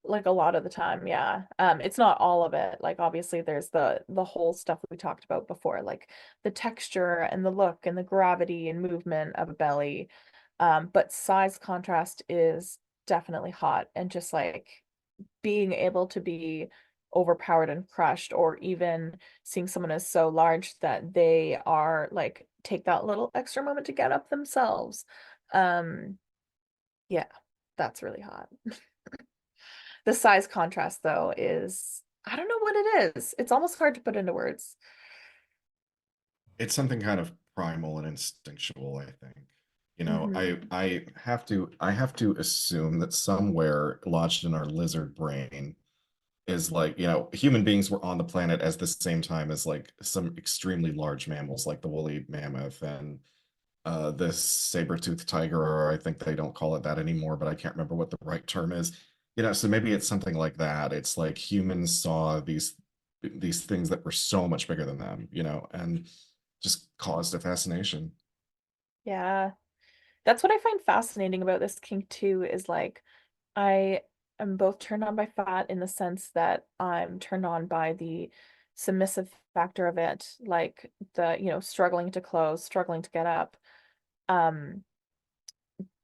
like a lot of the time, yeah. It's not all of it. Like obviously there's the whole stuff we talked about before, like the texture and the look and the gravity and movement of a belly. But size contrast is definitely hot, and just like being able to be overpowered and crushed, or even seeing someone as so large that they are like take that little extra moment to get up themselves. Um, yeah, that's really hot. The size contrast, though, is I don't know what it is. It's almost hard to put into words. It's something kind of primal and instinctual, I think. You know, Hmm. I have to assume that somewhere lodged in our lizard brain is like, you know, human beings were on the planet as the same time as like some extremely large mammals like the woolly mammoth and this saber-toothed tiger, or I think they don't call it that anymore, but I can't remember what the right term is. You know, so maybe it's something like that. It's like humans saw these things that were so much bigger than them, you know, and just caused a fascination. Yeah, that's what I find fascinating about this kink too, is like I am both turned on by fat in the sense that I'm turned on by the submissive factor of it, like the, struggling to close, struggling to get up, um,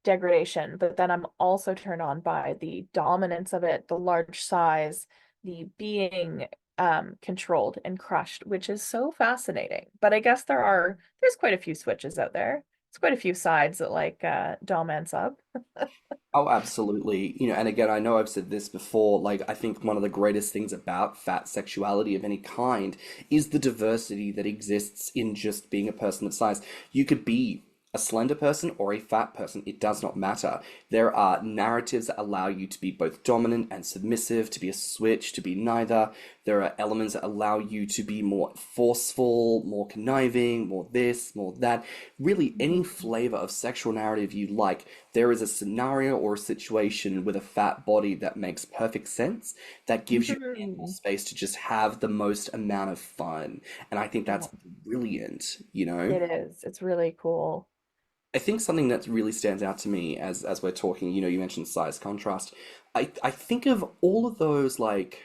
degradation. But then I'm also turned on by the dominance of it, the large size, the being controlled and crushed, which is so fascinating. But I guess there's quite a few switches out there. It's quite a few sides that like dom and sub. Oh, absolutely. And again, I know I've said this before, like, I think one of the greatest things about fat sexuality of any kind is the diversity that exists in just being a person of size. You could be a slender person or a fat person, it does not matter. There are narratives that allow you to be both dominant and submissive, to be a switch, to be neither. There are elements that allow you to be more forceful, more conniving, more this, more that. Really, any flavor of sexual narrative you like, there is a scenario or a situation with a fat body that makes perfect sense, that gives you ample Mhm. space to just have the most amount of fun. And I think Yeah, that's brilliant, you know? it is. It's really cool. I think something that really stands out to me as we're talking, you mentioned size contrast. I think of all of those like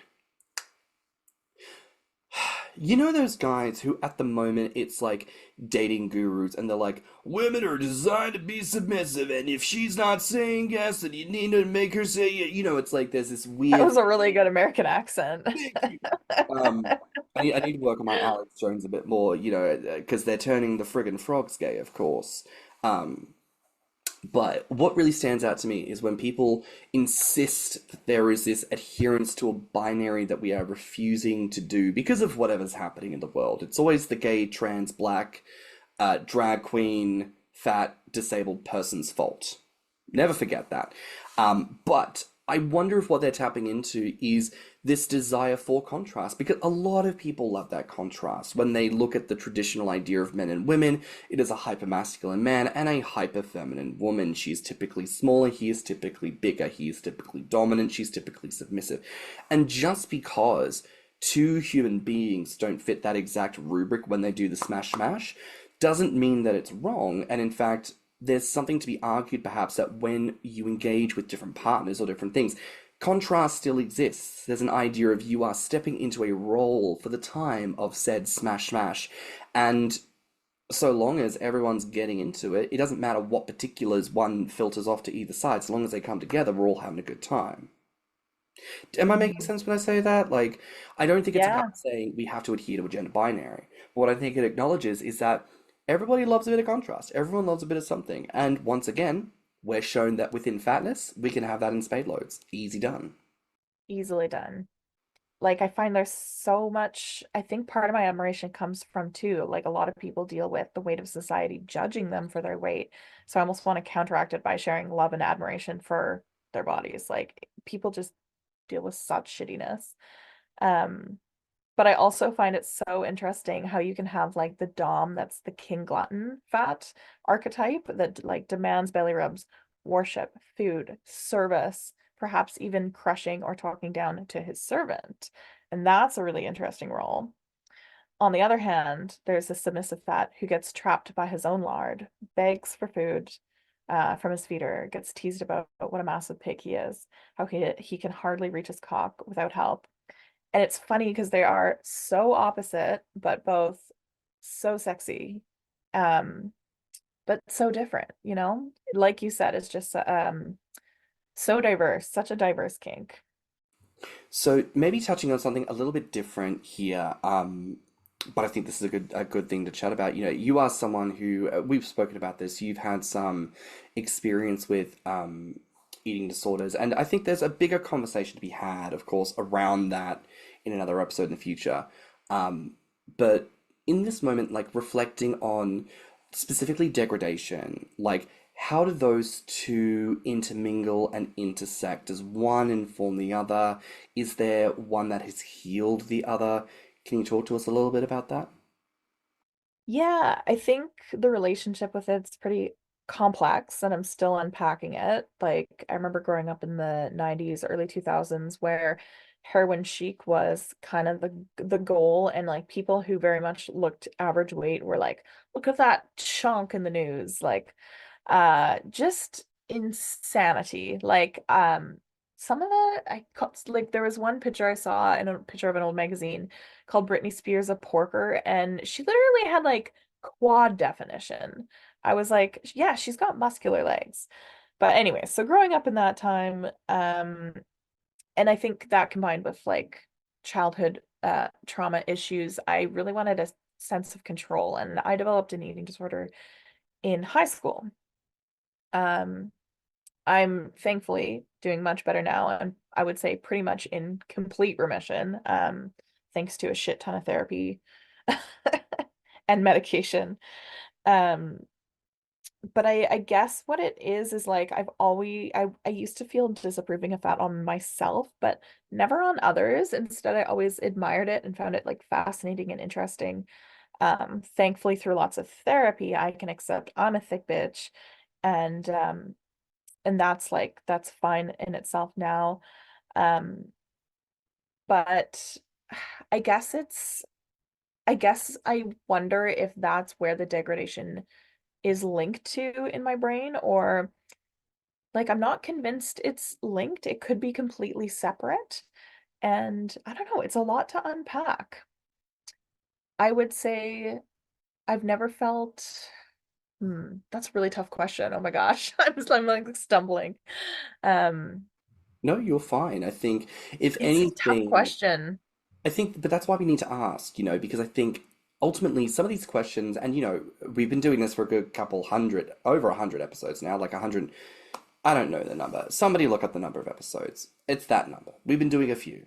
those guys who at the moment it's like dating gurus and they're like, women are designed to be submissive and if she's not saying yes, then you need to make her say yes. It's like there's this That weird was a really good American accent. thank you. I need to work on my Alex Jones a bit more, because they're turning the friggin' frogs gay, of course. Um, But what really stands out to me is when people insist that there is this adherence to a binary that we are refusing to do because of whatever's happening in the world. It's always the gay, trans, black, drag queen, fat, disabled person's fault. Never forget that. But I wonder if what they're tapping into is this desire for contrast, because a lot of people love that contrast. When they look at the traditional idea of men and women, it is a hypermasculine man and a hyperfeminine woman. She is typically smaller, he is typically bigger, he is typically dominant, she's typically submissive. And just because two human beings don't fit that exact rubric when they do the smash smash doesn't mean that it's wrong. And in fact, there's something to be argued perhaps that when you engage with different partners or different things, contrast still exists. There's an idea of you are stepping into a role for the time of said smash smash. And so long as everyone's getting into it, it doesn't matter what particulars one filters off to either side. So long as they come together, we're all having a good time. Am I making Mhm. sense when I say that? Like, I don't think it's about Yeah, saying we have to adhere to a gender binary. What I think it acknowledges is that everybody loves a bit of contrast. Everyone loves a bit of something. And once again, we're shown that within fatness, we can have that in spade loads. Easy done. easily done. like I find there's so much, I think part of my admiration comes from too, like a lot of people deal with the weight of society judging them for their weight. So I almost want to counteract it by sharing love and admiration for their bodies. Like people just deal with such shittiness. Um, but I also find it so interesting how you can have like the dom that's the king glutton fat archetype that like demands belly rubs, worship, food, service, perhaps even crushing or talking down to his servant. And that's a really interesting role. On the other hand, there's a submissive fat who gets trapped by his own lard, begs for food from his feeder, gets teased about what a massive pig he is, how he can hardly reach his cock without help. And it's funny because they are so opposite, but both so sexy, um, but so different, you know? Like you said, it's just so diverse, such a diverse kink. So maybe touching on something a little bit different here, but I think this is a good thing to chat about. You know, you are someone who we've spoken about this. You've had some experience with eating disorders, and I think there's a bigger conversation to be had, of course, around that in another episode in the future. Um, but in this moment, like reflecting on specifically degradation, like how do those two intermingle and intersect? Does one inform the other? Is there one that has healed the other? Can you talk to us a little bit about that? Yeah, I think the relationship with it's pretty complex and I'm still unpacking it. Like I remember growing up in the 90s, early 2000s where heroin chic was kind of the goal and like people who very much looked average weight were like, look at that chunk in the news. Like just insanity. Like some of the like there was one picture I saw in a picture of an old magazine called Britney Spears a porker, and she literally had like quad definition. I was like, yeah, she's got muscular legs. But anyway, so growing up in that time, and I think that combined with like childhood trauma issues, I really wanted a sense of control, and I developed an eating disorder in high school. Um, I'm thankfully doing much better now, and I would say pretty much in complete remission, thanks to a shit ton of therapy and medication. Um, but I guess what it is like I used to feel disapproving of that on myself, but never on others. Instead, I always admired it and found it like fascinating and interesting. Thankfully, through lots of therapy, I can accept I'm a thick bitch, and that's like that's fine in itself now. Um, but I guess it's I guess I wonder if that's where the degradation is linked to in my brain, or like I'm not convinced it's linked. It could be completely separate. And I don't know, it's a lot to unpack. I would say I've never felt that's a really tough question. Oh my gosh. I'm like stumbling. Um, No, you're fine. I think if it's a tough anything, question. I think, but that's why we need to ask, you know, because I think ultimately some of these questions, and you know, we've been doing this for a good couple hundred, over 100 episodes now, like 100, I don't know the number. Somebody look up the number of episodes. It's that number. We've been doing a few.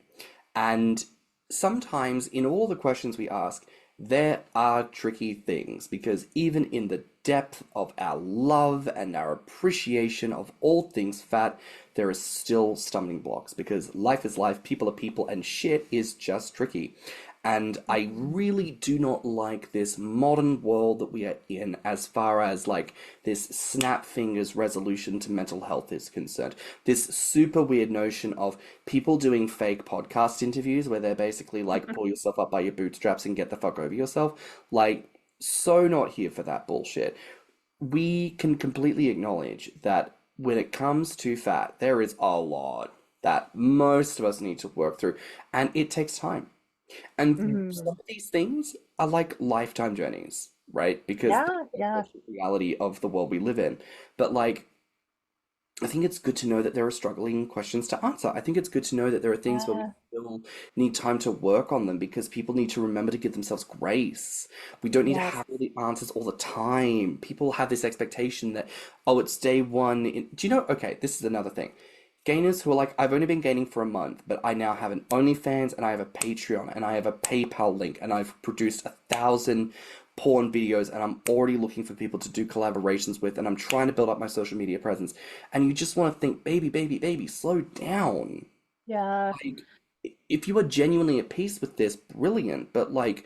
And sometimes in all the questions we ask, there are tricky things because even in the depth of our love and our appreciation of all things fat, there are still stumbling blocks because life is life, people are people, and shit is just tricky. And I really do not like this modern world that we are in as far as like this snap fingers resolution to mental health is concerned. This super weird notion of people doing fake podcast interviews where they're basically like pull yourself up by your bootstraps and get the fuck over yourself. Like, so not here for that bullshit. We can completely acknowledge that when it comes to fat, there is a lot that most of us need to work through, and it takes time. And some Mhm. of these things are like lifetime journeys, right? Because Yeah, yeah, that's the reality of the world we live in. But like, I think it's good to know that there are struggling questions to answer. I think it's good to know that there are things where we yeah, still need time to work on them because people need to remember to give themselves grace. We don't need to yes. have all the answers all the time. People have this expectation that, oh, it's day one. Do you know? Okay, this is another thing. gainers who are like, I've only been gaining for a month, but I now have an OnlyFans and I have a Patreon and I have a PayPal link and I've produced 1,000 porn videos and I'm already looking for people to do collaborations with and I'm trying to build up my social media presence. And you just want to think, baby, baby, baby, slow down. Yeah. Like, if you are genuinely at peace with this, brilliant. But like,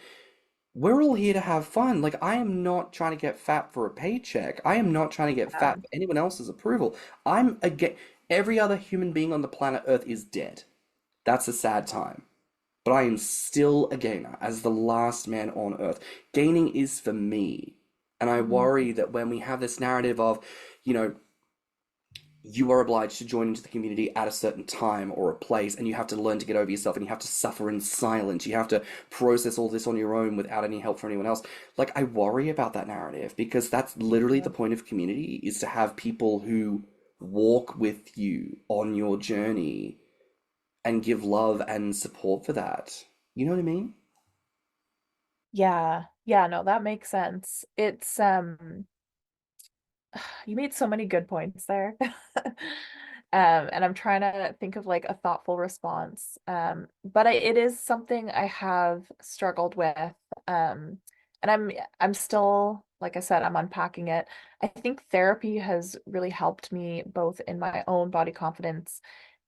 we're all here to have fun. Like, I am not trying to get fat for a paycheck. I am not trying to get Yeah. fat for anyone else's approval. I'm again, every other human being on the planet Earth is dead. That's a sad time. But I am still a gainer as the last man on Earth. Gaining is for me. And I Mhm. worry that when we have this narrative of, you know, you are obliged to join into the community at a certain time or a place, and you have to learn to get over yourself, and you have to suffer in silence. You have to process all this on your own without any help from anyone else. Like, I worry about that narrative because that's literally the point of community is to have people who walk with you on your journey and give love and support for that. You know what I mean? Yeah. Yeah, no, that makes sense. It's you made so many good points there. And I'm trying to think of like a thoughtful response. But it is something I have struggled with. And I'm still, like I said, I'm unpacking it. I think therapy has really helped me both in my own body confidence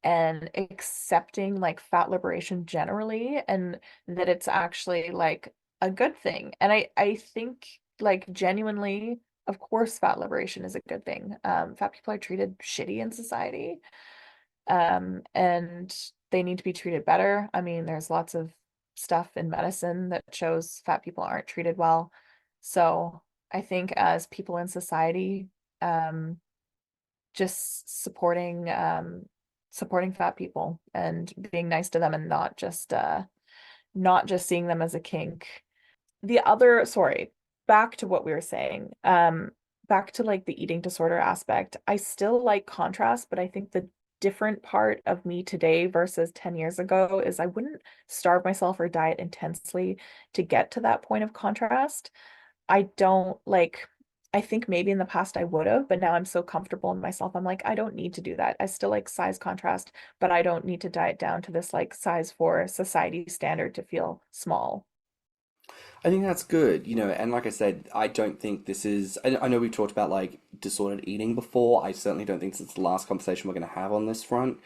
and accepting like fat liberation generally, and that it's actually like a good thing. And I think like genuinely, of course, fat liberation is a good thing. Fat people are treated shitty in society, and they need to be treated better. I mean, there's lots of stuff in medicine that shows fat people aren't treated well. So I think as people in society, um, just supporting fat people and being nice to them and not just seeing them as a kink. Sorry, back to what we were saying. Back to like the eating disorder aspect. I still like contrast, but I think the different part of me today versus 10 years ago is I wouldn't starve myself or diet intensely to get to that point of contrast. I don't like, I think maybe in the past I would have, but now I'm so comfortable in myself. I'm like, I don't need to do that. I still like size contrast, but I don't need to diet down to this like size for society standard to feel small. I think that's good, and like I said, I don't think this is. I know we've talked about like disordered eating before. I certainly don't think this is the last conversation we're going to have on this front.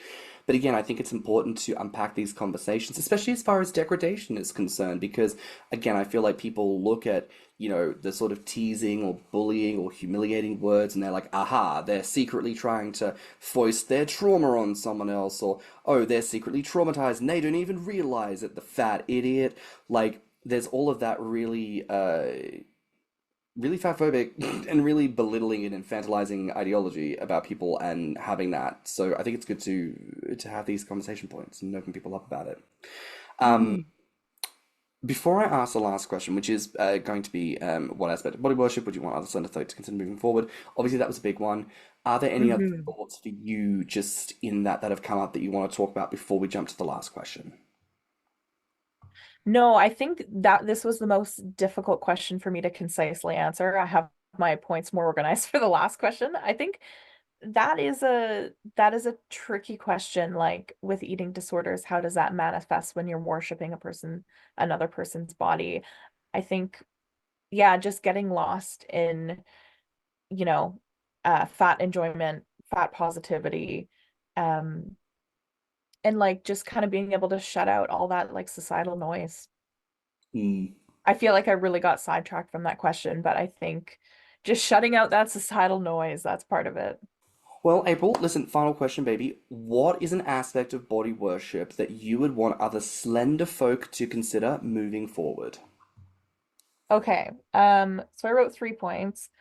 But again, I think it's important to unpack these conversations, especially as far as degradation is concerned, because again, I feel like people look at, the sort of teasing or bullying or humiliating words and they're like, aha, they're secretly trying to foist their trauma on someone else, or, oh, they're secretly traumatized and they don't even realize it, the fat idiot. Like, there's all of that really fatphobic and really belittling and infantilizing ideology about people and having that. So I think it's good to have these conversation points and open people up about it. Um, Mhm. before I ask the last question, which is going to be what aspect of body worship would you want other Slender Folk to consider moving forward? Obviously, that was a big one. Are there any other Mhm. thoughts for you just in that have come up that you want to talk about before we jump to the last question? No, I think that this was the most difficult question for me to concisely answer. I have my points more organized for the last question. I think that is a tricky question, like with eating disorders, how does that manifest when you're worshiping another person's body? I think, yeah, just getting lost in, you know, fat enjoyment, fat positivity, um, and like just kind of being able to shut out all that like societal noise. Mm. I feel like I really got sidetracked from that question, but I think just shutting out that societal noise, that's part of it. Well, April, listen, final question, baby. What is an aspect of body worship that you would want other slender folk to consider moving forward? Okay. So I wrote 3 points.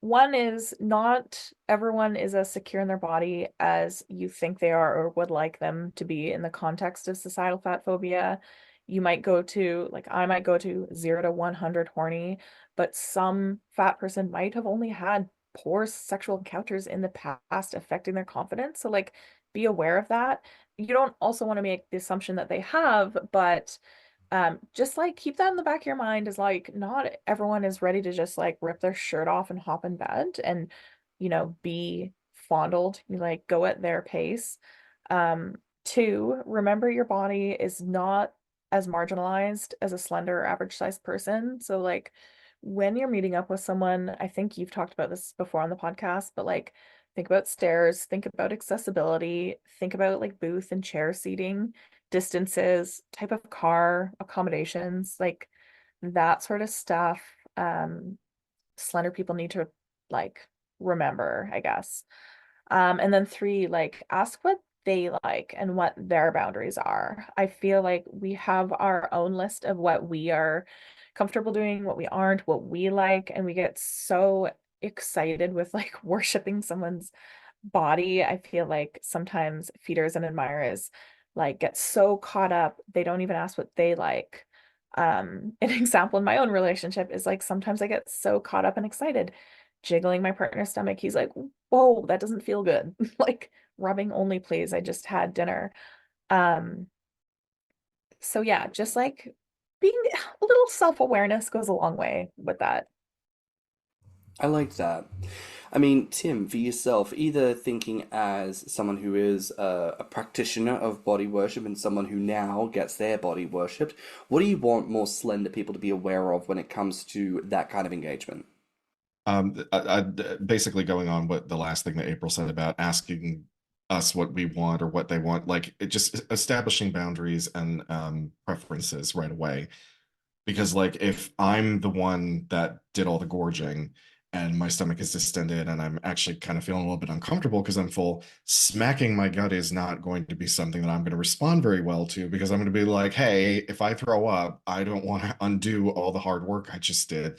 One is not everyone is as secure in their body as you think they are or would like them to be in the context of societal fat phobia. You might go to, like, I might go to 0 to 100 horny, but some fat person might have only had poor sexual encounters in the past affecting their confidence. So, like, be aware of that. You don't also want to make the assumption that they have, but just like keep that in the back of your mind, is like not everyone is ready to just like rip their shirt off and hop in bed and be fondled. You like go at their pace. Two, remember your body is not as marginalized as a slender average sized person. So like when you're meeting up with someone, I think you've talked about this before on the podcast, but like think about stairs, think about accessibility, think about like booth and chair seating, distances, type of car, accommodations, like that sort of stuff. Slender people need to like remember, I guess. And then three, like ask what they like and what their boundaries are. I feel like we have our own list of what we are comfortable doing, what we aren't, what we like, and we get so excited with like worshiping someone's body. I feel like sometimes feeders and admirers like get so caught up, they don't even ask what they like. An example in my own relationship is like sometimes I get so caught up and excited jiggling my partner's stomach. He's like, whoa, that doesn't feel good. Like rubbing only, please. I just had dinner. Um, so yeah, just like being a little self-awareness goes a long way with that. I like that. I mean, Tim, for yourself, either thinking as someone who is a practitioner of body worship and someone who now gets their body worshipped, what do you want more slender people to be aware of when it comes to that kind of engagement? Basically going on what the last thing that April said about asking us what we want or what they want, like it just establishing boundaries and preferences right away. Because like if I'm the one that did all the gorging and my stomach is distended and I'm actually kind of feeling a little bit uncomfortable because I'm full, smacking my gut is not going to be something that I'm going to respond very well to because I'm going to be like, hey, if I throw up, I don't want to undo all the hard work I just did.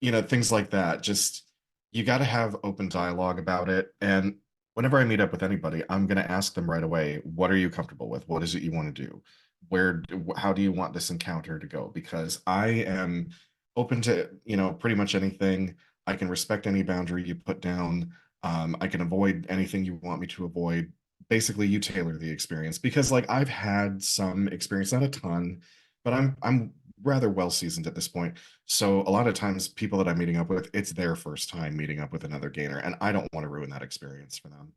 Things like that. Just you got to have open dialogue about it. And whenever I meet up with anybody, I'm going to ask them right away, what are you comfortable with? What is it you want to do? How do you want this encounter to go? Because I am open to, pretty much anything. I can respect any boundary you put down. I can avoid anything you want me to avoid. Basically, you tailor the experience because like I've had some experience, not a ton, but I'm rather well seasoned at this point. So a lot of times people that I'm meeting up with, it's their first time meeting up with another gainer, and I don't want to ruin that experience for them.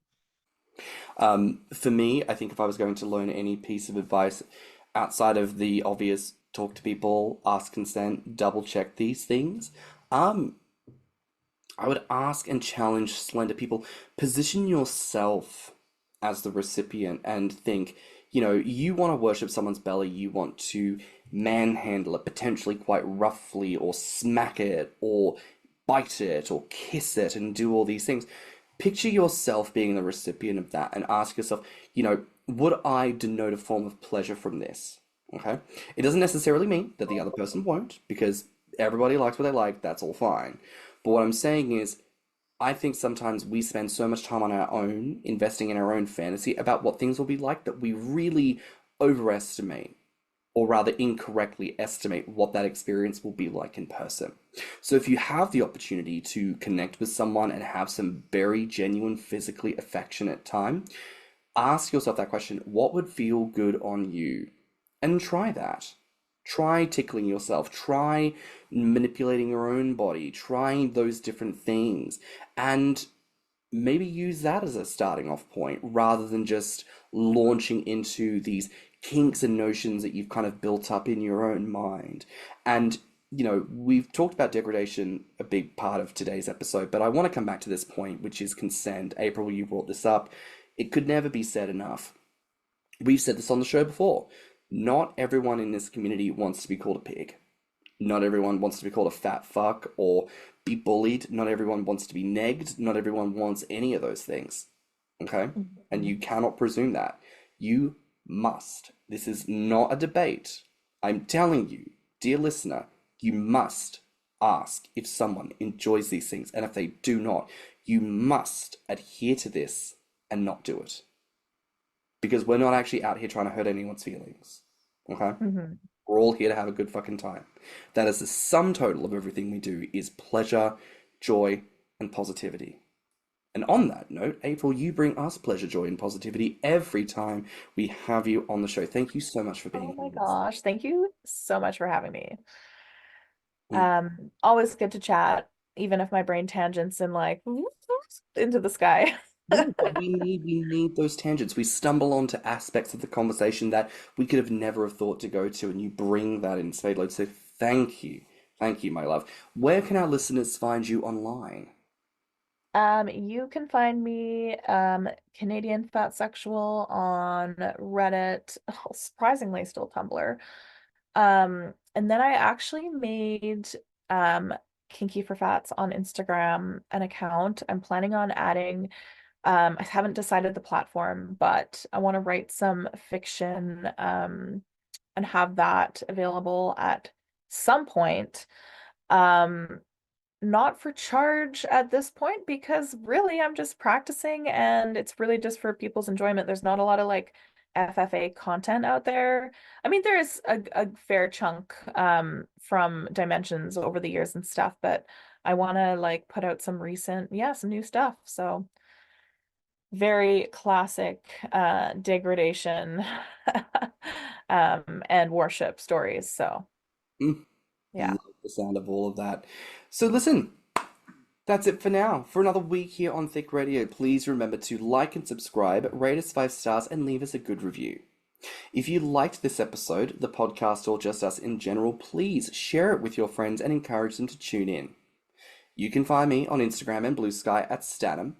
For me, I think if I was going to learn any piece of advice outside of the obvious talk to people, ask consent, double check these things, um, I would ask and challenge slender people, position yourself as the recipient and think, you want to worship someone's belly, you want to manhandle it potentially quite roughly, or smack it, or bite it, or kiss it, and do all these things. Picture yourself being the recipient of that and ask yourself, would I denote a form of pleasure from this? Okay? It doesn't necessarily mean that the other person won't, because everybody likes what they like, that's all fine. But what I'm saying is, I think sometimes we spend so much time on our own, investing in our own fantasy about what things will be like, that we really overestimate, or rather incorrectly estimate, what that experience will be like in person. So if you have the opportunity to connect with someone and have some very genuine, physically affectionate time, ask yourself that question: what would feel good on you? And try that. Try tickling yourself, try manipulating your own body, try those different things, and maybe use that as a starting off point rather than just launching into these kinks and notions that you've kind of built up in your own mind. And, we've talked about degradation, a big part of today's episode, but I want to come back to this point, which is consent. April, you brought this up. It could never be said enough. We've said this on the show before. Not everyone in this community wants to be called a pig. Not everyone wants to be called a fat fuck or be bullied. Not everyone wants to be negged. Not everyone wants any of those things. Okay? And you cannot presume that. You must. This is not a debate. I'm telling you, dear listener, you must ask if someone enjoys these things. And if they do not, you must adhere to this and not do it. Because we're not actually out here trying to hurt anyone's feelings. Okay? Mm-hmm. We're all here to have a good fucking time. That is the sum total of everything we do, is pleasure, joy, and positivity. And on that note, April, you bring us pleasure, joy, and positivity every time we have you on the show. Thank you so much for being Oh my here. gosh, thank you so much for having me. Mm. Always good to chat, even if my brain tangents and like into the sky. Yeah, but we need those tangents. We stumble onto aspects of the conversation that we could have never have thought to go to, and you bring that in spade load. So thank you, my love. Where can our listeners find you online? You can find me, canadianfatsexual on Reddit, surprisingly still Tumblr. And then I actually made Kinky for Fats on Instagram an account. I'm planning on adding, I haven't decided the platform, but I want to write some fiction and have that available at some point. Um, Not for charge at this point because really I'm just practicing and it's really just for people's enjoyment. There's not a lot of like FFA content out there. I mean, there's a fair chunk from Dimensions over the years and stuff, but I want to like put out some recent, some new stuff. So very classic degradation and worship stories. So Mm, yeah. love the sound of all of that. So listen, that's it for now. For another week here on Thicc Radio, please remember to like and subscribe, rate us 5 stars, and leave us a good review. If you liked this episode, the podcast, or just us in general, please share it with your friends and encourage them to tune in. You can find me on Instagram and BlueSky at stannnum.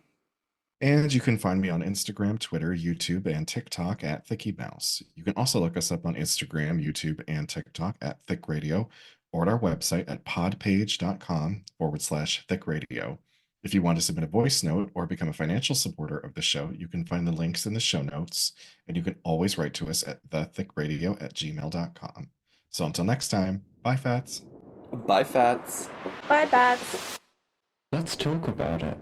And you can find me on Instagram, Twitter, YouTube, and TikTok at ThiccieMouse. You can also look us up on Instagram, YouTube, and TikTok at Thicc Radio, or at our website at podpage.com/ThiccRadio. If you want to submit a voice note or become a financial supporter of the show, you can find the links in the show notes, and you can always write to us at thiccradio@gmail.com. So until next time, bye, Fats. Bye, Fats. Bye, Bats. Let's talk about it.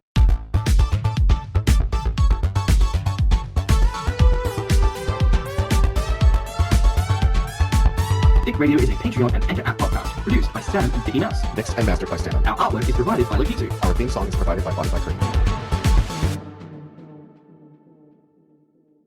Thicc Radio is a Patreon and Enter app podcast produced by Stan and Thickie Mouse. Mixed and mastered by stannnum. Our artwork is provided by Lokitu. Our theme song is provided by Spotify.